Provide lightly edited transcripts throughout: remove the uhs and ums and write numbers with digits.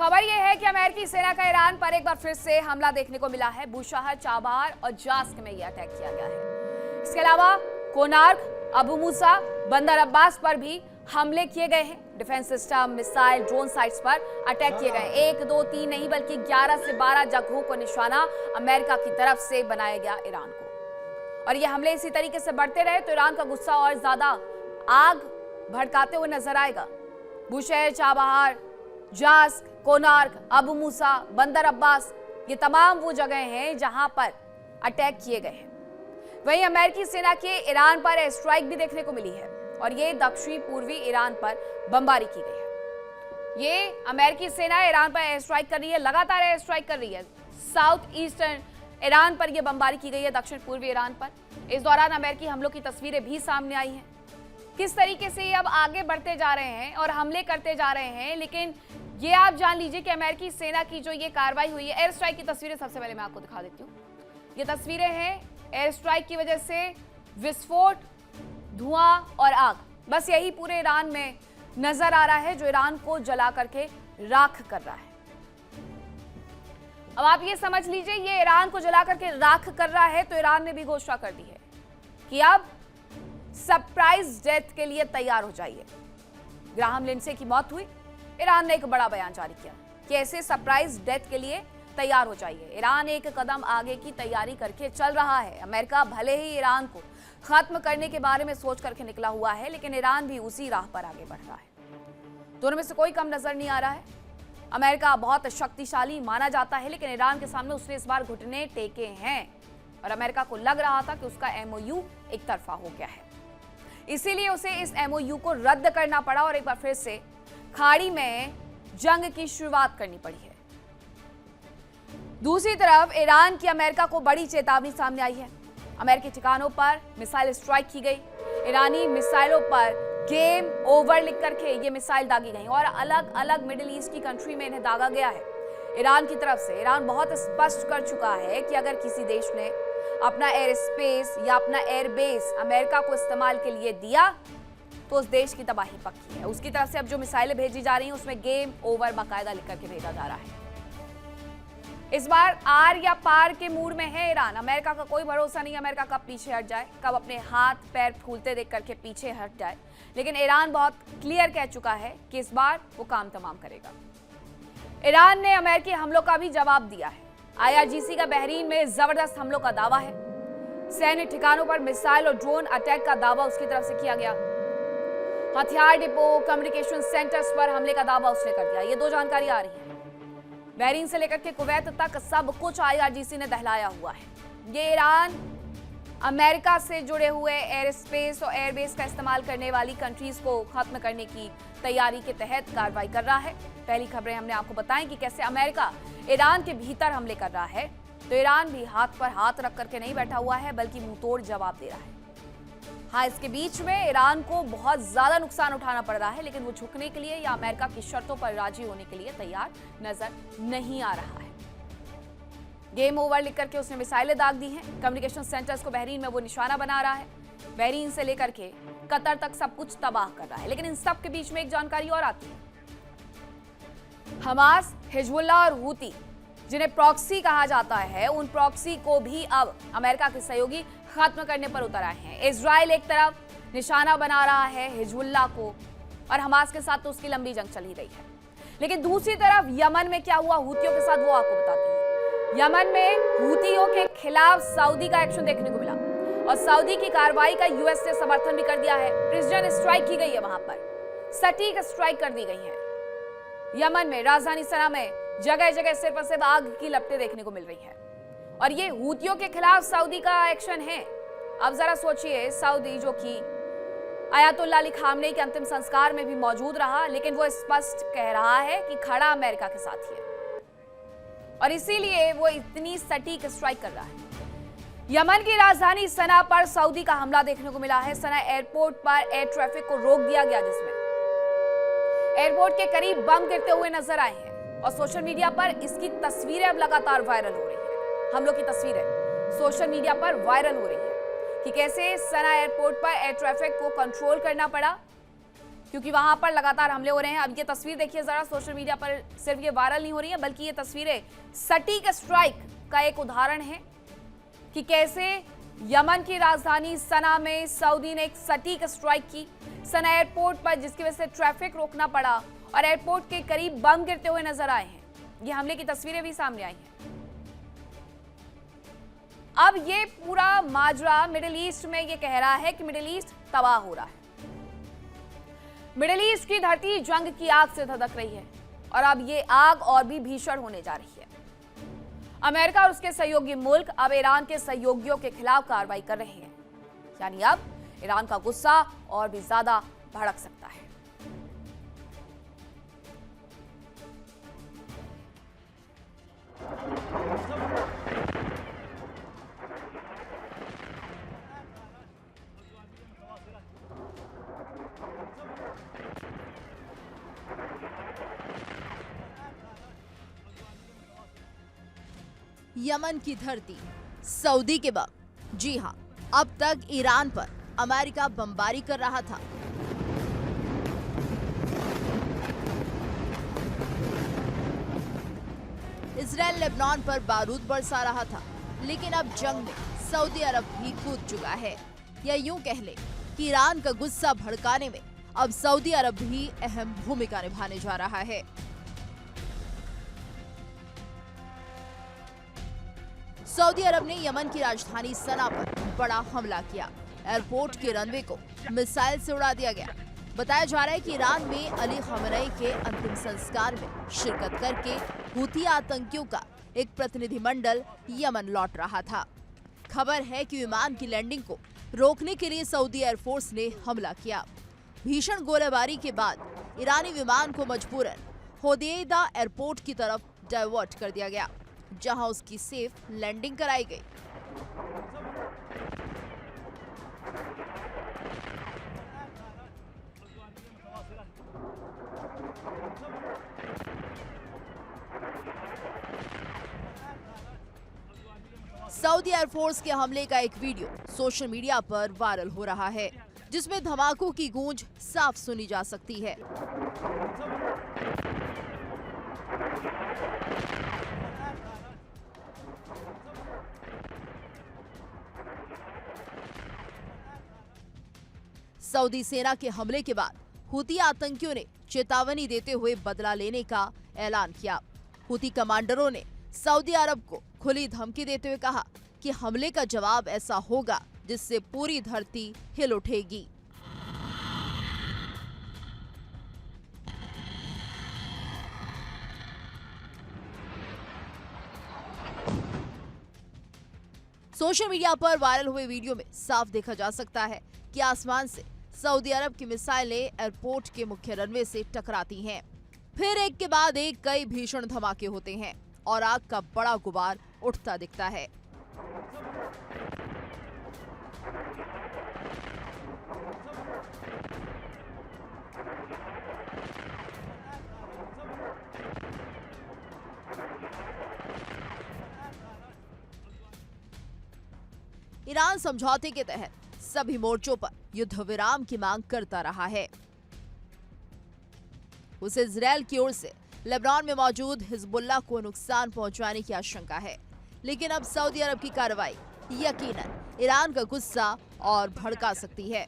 खबर यह है कि अमेरिकी सेना का ईरान पर एक बार फिर से हमला देखने को मिला है। बुशहर, चाबार और जास्क में यह अटैक किया गया है। इसके अलावा कोनार्क, अबू मूसा, बंदर अब्बास पर भी हमले किए गए हैं। Defence system, missile, drone sites पर अटैक किए गए। 1, 2, 3 नहीं बल्कि 11 से 12 जगहों को निशाना अमेरिका की तरफ से बनाया गया ईरान को। और ये हमले इसी तरीके से बढ़ते रहे तो ईरान का गुस्सा और ज्यादा आग भड़काते हुए नजर आएगा। बुशहर, चाबहार, जास्क, कोनार्क, अबू मूसा, बंदर अब्बास, ये तमाम वो जगह हैं जहां पर अटैक किए गए हैं। वहीं अमेरिकी सेना के ईरान पर एयर स्ट्राइक भी देखने को मिली है और ये दक्षिण पूर्वी ईरान पर बमबारी की गई है। ये अमेरिकी सेना ईरान पर एयर स्ट्राइक कर रही है, लगातार एयर स्ट्राइक कर रही है। साउथ ईस्टर्न ईरान पर यह बमबारी की गई है, दक्षिण पूर्वी ईरान पर। इस दौरान अमेरिकी हमलों की तस्वीरें भी सामने आई हैं। किस तरीके से ये अब आगे बढ़ते जा रहे हैं और हमले करते जा रहे हैं। लेकिन ये आप जान लीजिए कि अमेरिकी सेना की जो ये कार्रवाई हुई है, एयर स्ट्राइक की तस्वीरें सबसे पहले मैं आपको दिखा देती हूँ। ये तस्वीरें हैं एयर स्ट्राइक की वजह से विस्फोट, धुआं और आग, बस यही पूरे ईरान में नजर आ रहा है जो ईरान को जला करके राख कर रहा है। अब आप ये समझ लीजिए, ये ईरान को जला करके राख कर रहा है तो ईरान ने भी घोषणा कर दी है कि अब सरप्राइज डेथ के लिए तैयार हो जाइए। ग्राहम लिंडसे की मौत हुई, ईरान ने एक बड़ा बयान जारी किया कि ऐसे सरप्राइज डेथ के लिए तैयार हो जाइए। ईरान एक कदम आगे की तैयारी करके चल रहा है। अमेरिका भले ही ईरान को खत्म करने के बारे में सोच करके निकला हुआ है, लेकिन ईरान भी उसी राह पर आगे बढ़ रहा है। दोनों में से कोई कम नजर नहीं आ रहा है। अमेरिका बहुत शक्तिशाली माना जाता है, लेकिन ईरान के सामने उसने इस बार घुटने टेके हैं और अमेरिका को लग रहा था कि उसका एमओयू एक तरफा हो गया है। इसीलिए उसे इस एमओयू को रद्द करना पड़ा और एक बार फिर से खाड़ी में जंग की शुरुआत करनी पड़ी है। दूसरी तरफ ईरान की अमेरिका को बड़ी चेतावनी सामने आई है। अमेरिकी ठिकानों पर मिसाइल स्ट्राइक की गई। ईरानी मिसाइलों पर गेम ओवर लिख करके ये मिसाइल दागी गई और अलग अलग मिडिल ईस्ट की कंट्री में इन्हें दागा गया है ईरान की तरफ से। ईरान बहुत स्पष्ट कर चुका है कि अगर किसी देश ने अपना एयर स्पेस या अपना एयर बेस अमेरिका को इस्तेमाल के लिए दिया तो उस देश की तबाही पक्की है। उसकी तरफ से अब जो मिसाइलें भेजी जा रही हैं उसमें गेम ओवर बाकायदा लिख करके भेजा जा रहा है। इस बार आर या पार के मूड में है ईरान। अमेरिका का कोई भरोसा नहीं, अमेरिका कब पीछे हट जाए, कब अपने हाथ पैर फूलते देख करके पीछे हट जाए। लेकिन ईरान बहुत क्लियर कह चुका है कि इस बार वो काम तमाम करेगा। ईरान ने अमेरिकी हमलों का भी जवाब दिया है। IRGC का बहरीन में जबरदस्त हमलों का दावा है। सैन्य ठिकानों पर मिसाइल और ड्रोन अटैक का दावा उसकी तरफ से किया गया। हथियार डिपो, कम्युनिकेशन सेंटर्स पर हमले का दावा उसने कर दिया। ये दो जानकारी आ रही है। बहरीन से लेकर के कुवैत तक सब कुछ IRGC ने दहलाया हुआ है। ये ईरान अमेरिका से जुड़े हुए एयर स्पेस और एयरबेस का इस्तेमाल करने वाली कंट्रीज को खत्म करने की तैयारी के तहत कार्रवाई कर रहा है। पहली खबरें हमने आपको बताई कि कैसे अमेरिका ईरान के भीतर हमले कर रहा है, तो ईरान भी हाथ पर हाथ रख करके नहीं बैठा हुआ है बल्कि मुंहतोड़ जवाब दे रहा है। हाँ, इसके बीच में ईरान को बहुत ज्यादा नुकसान उठाना पड़ रहा है, लेकिन वो झुकने के लिए या अमेरिका की शर्तों पर राजी होने के लिए तैयार नजर नहीं आ रहा है। गेम ओवर लिख करके उसने मिसाइलें दाग दी हैं। कम्युनिकेशन सेंटर्स को बहरीन में वो निशाना बना रहा है। बहरीन से लेकर के कतर तक सब कुछ तबाह कर रहा है। लेकिन इन सब के बीच में एक जानकारी और आती है। हमास, हिजबुल्लाह और हूती, जिन्हें प्रॉक्सी कहा जाता है, उन प्रॉक्सी को भी अब अमेरिका के सहयोगी खत्म करने पर उतर आए हैं। इजराइल एक तरफ निशाना बना रहा है हिजबुल्लाह को और हमास के साथ तो उसकी लंबी जंग चल ही रही है। लेकिन दूसरी तरफ यमन में क्या हुआ हूतियों के साथ, वो आपको बताती हूँ। यमन में हूतियों के खिलाफ सऊदी का एक्शन देखने को मिला और सऊदी की कार्रवाई का यूएस ने समर्थन भी कर दिया है। प्रिसिजन स्ट्राइक की गई है, वहां पर सटीक स्ट्राइक कर दी गई है। यमन में राजधानी सना में जगह जगह सिर पर सिर्फ आग की लपटें देखने को मिल रही है और ये हूतियों के खिलाफ सऊदी का एक्शन है। अब जरा सोचिए, सऊदी जो कि आयतुल्लाह अली खामनेई के अंतिम संस्कार में भी मौजूद रहा, लेकिन वो स्पष्ट कह रहा है कि खड़ा अमेरिका के साथ ही है और इसीलिए वो इतनी सटीक स्ट्राइक कर रहा है। यमन की राजधानी सना पर सऊदी का हमला देखने को मिला है। सना एयरपोर्ट पर एयर ट्रैफिक को रोक दिया गया, जिसमें एयरपोर्ट के करीब बम गिरते हुए नजर आए हैं और सोशल मीडिया पर इसकी तस्वीरें अब लगातार वायरल हो रही है। हमलों की तस्वीरें सोशल मीडिया पर वायरल हो रही है कि कैसे सना एयरपोर्ट पर एयर ट्रैफिक को कंट्रोल करना पड़ा क्योंकि वहां पर लगातार हमले हो रहे हैं। अब ये तस्वीर देखिए जरा, सोशल मीडिया पर सिर्फ ये वायरल नहीं हो रही है, बल्कि ये तस्वीरें सटीक स्ट्राइक का एक उदाहरण है कि कैसे यमन की राजधानी सना में सऊदी ने एक सटीक स्ट्राइक की। सना एयरपोर्ट पर, जिसकी वजह से ट्रैफिक रोकना पड़ा और एयरपोर्ट के करीब बम गिरते हुए नजर आए हैं। ये हमले की तस्वीरें भी सामने आई हैं। अब ये पूरा माजरा मिडिल ईस्ट में ये कह रहा है कि मिडिल ईस्ट तबाह हो रहा है। मिडिल ईस्ट की धरती जंग की आग से धधक रही है और अब ये आग और भी भीषण होने जा रही है। अमेरिका और उसके सहयोगी मुल्क अब ईरान के सहयोगियों के खिलाफ कार्रवाई कर रहे हैं। यानी अब ईरान का गुस्सा और भी ज्यादा भड़क सकता है। यमन की धरती, सऊदी के बम। जी हां, अब तक ईरान पर अमेरिका बमबारी कर रहा था। इजराइल लेबनान पर बारूद बरसा रहा था, लेकिन अब जंग में सऊदी अरब भी कूद चुका है। या यूं कह ले कि ईरान का गुस्सा भड़काने में अब सऊदी अरब भी अहम भूमिका निभाने जा रहा है। सऊदी अरब ने यमन की राजधानी सना पर बड़ा हमला किया। एयरपोर्ट के रनवे को मिसाइल से उड़ा दिया गया। बताया जा रहा है कि ईरान में अली खमेनी के अंतिम संस्कार में शिरकत करके हूथी आतंकियों का एक प्रतिनिधिमंडल यमन लौट रहा था। खबर है कि विमान की लैंडिंग को रोकने के लिए सऊदी एयरफोर्स ने हमला किया। भीषण गोलीबारी के बाद ईरानी विमान को मजबूरन होदेइदा एयरपोर्ट की तरफ डाइवर्ट कर दिया गया, जहां उसकी सेफ लैंडिंग कराई गई। सऊदी एयरफोर्स के हमले का एक वीडियो सोशल मीडिया पर वायरल हो रहा है, जिसमें धमाकों की गूंज साफ सुनी जा सकती है। सऊदी सेना के हमले के बाद हूती आतंकियों ने चेतावनी देते हुए बदला लेने का ऐलान किया। हूती कमांडरों ने सऊदी अरब को खुली धमकी देते हुए कहा कि हमले का जवाब ऐसा होगा जिससे पूरी धरती हिल उठेगी। सोशल मीडिया पर वायरल हुए वीडियो में साफ देखा जा सकता है कि आसमान से सऊदी अरब की मिसाइलें एयरपोर्ट के मुख्य रनवे से टकराती हैं। फिर एक के बाद एक कई भीषण धमाके होते हैं और आग का बड़ा गुबार उठता दिखता है। ईरान समझौते के तहत सभी मोर्चों पर युद्ध विराम की मांग करता रहा है। उसे इजरायल की ओर से लेबनान में मौजूद हिजबुल्लाह को नुकसान पहुंचाने की आशंका है, लेकिन अब सऊदी अरब की कार्रवाई यकीनन ईरान का गुस्सा और भड़का सकती है।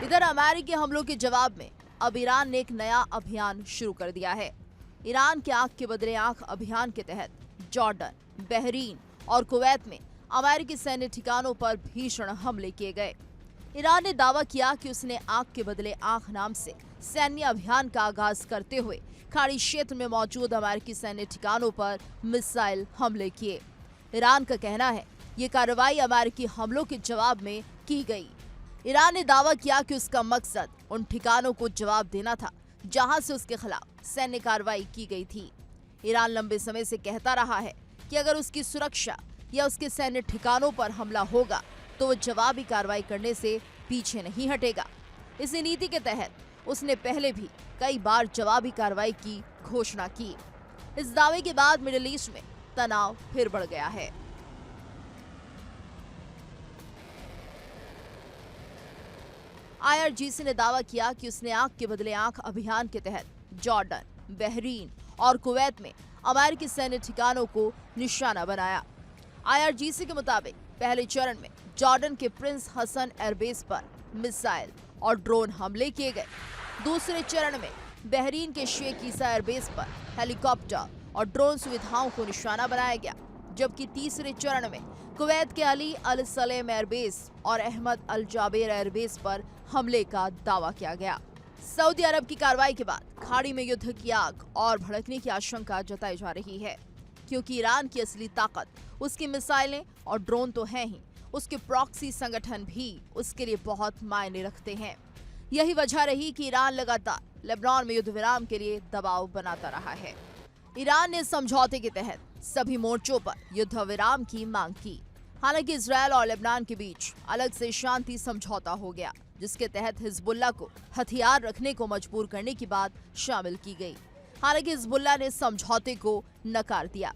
इधर अमेरिकी हमलों के जवाब में अब ईरान ने एक नया अभियान शुरू कर दिया है। ईरान के आंख के बदले आंख अभियान के तहत जॉर्डन, बहरीन और कुवैत में अमेरिकी सैन्य ठिकानों पर भीषण हमले किए गए। ईरान ने दावा किया कि उसने आंख के बदले आंख नाम से सैन्य अभियान का आगाज करते हुए खाड़ी क्षेत्र में मौजूद अमेरिकी सैन्य ठिकानों पर मिसाइल हमले किए। ईरान का कहना है ये कार्रवाई अमेरिकी हमलों के जवाब में की गई। ईरान ने दावा किया कि उसका मकसद उन ठिकानों को जवाब देना था जहां से उसके खिलाफ सैन्य कार्रवाई की गई थी। ईरान लंबे समय से कहता रहा है कि अगर उसकी सुरक्षा या उसके सैन्य ठिकानों पर हमला होगा तो वो जवाबी कार्रवाई करने से पीछे नहीं हटेगा। इसी नीति के तहत उसने पहले भी कई बार जवाबी कार्रवाई की घोषणा की। इस दावे के बाद मिडिल ईस्ट में तनाव फिर बढ़ गया है। IRGC ने दावा किया कि उसने आंख के बदले आंख अभियान के तहत जॉर्डन, बहरीन और कुवैत में अमेरिकी सैन्य ठिकानों को निशाना बनाया। IRGC के मुताबिक पहले चरण में जॉर्डन के प्रिंस हसन एयरबेस पर मिसाइल और ड्रोन हमले किए गए। दूसरे चरण में बहरीन के शेख ईसा एयरबेस पर हेलीकॉप्टर और ड्रोन सुविधाओं को निशाना बनाया गया, जबकि तीसरे चरण में कुवैत के अली अल सलेम एयरबेस और अहमद अल जाबेर एयरबेस पर हमले का दावा किया गया। सऊदी अरब की कार्रवाई के बाद खाड़ी में युद्ध की आग और भड़कने की आशंका जताई जा रही है, क्योंकि ईरान की असली ताकत उसकी मिसाइलें और ड्रोन तो हैं ही, उसके प्रॉक्सी संगठन भी उसके लिए बहुत मायने रखते हैं। यही वजह रही कि ईरान लगातार लेबनान में युद्ध विराम के लिए दबाव बनाता रहा है। ईरान ने समझौते के तहत सभी मोर्चों पर युद्ध विराम की मांग की। हालांकि इजरायल और लेबनान के बीच अलग से शांति समझौता हो गया, जिसके तहत हिजबुल्लाह को हथियार रखने को मजबूर करने की बात शामिल की गई। हालांकि हिजबुल्लाह ने समझौते को नकार दिया।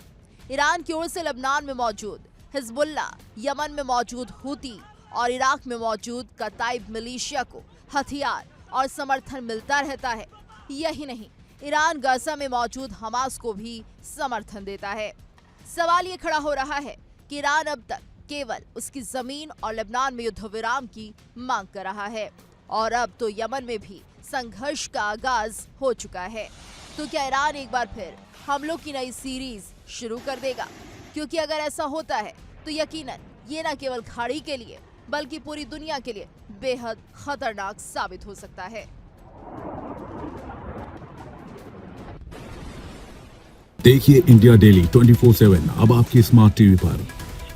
ईरान की ओर से लेबनान में मौजूद हिजबुल्लाह, यमन में मौजूद हूती और इराक में मौजूद कताइब मिलिशिया को हथियार और समर्थन मिलता रहता है। यही नहीं, ईरान गाजा में मौजूद हमास को भी समर्थन देता है। सवाल ये खड़ा हो रहा है कि ईरान अब तक केवल उसकी जमीन और लेबनान में युद्ध विराम की मांग कर रहा है, और अब तो यमन में भी संघर्ष का आगाज हो चुका है। तो क्या ईरान एक बार फिर हमलों की नई सीरीज शुरू कर देगा? क्योंकि अगर ऐसा होता है तो यकीनन ये न केवल खाड़ी के लिए बल्कि पूरी दुनिया के लिए बेहद खतरनाक साबित हो सकता है। देखिए इंडिया डेली 24/7 अब आपकी स्मार्ट टीवी पर।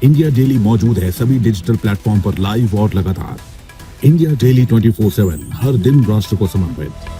इंडिया डेली मौजूद है सभी डिजिटल प्लेटफॉर्म पर लाइव और लगातार। इंडिया डेली 24/7 हर दिन राष्ट्र को समर्पित।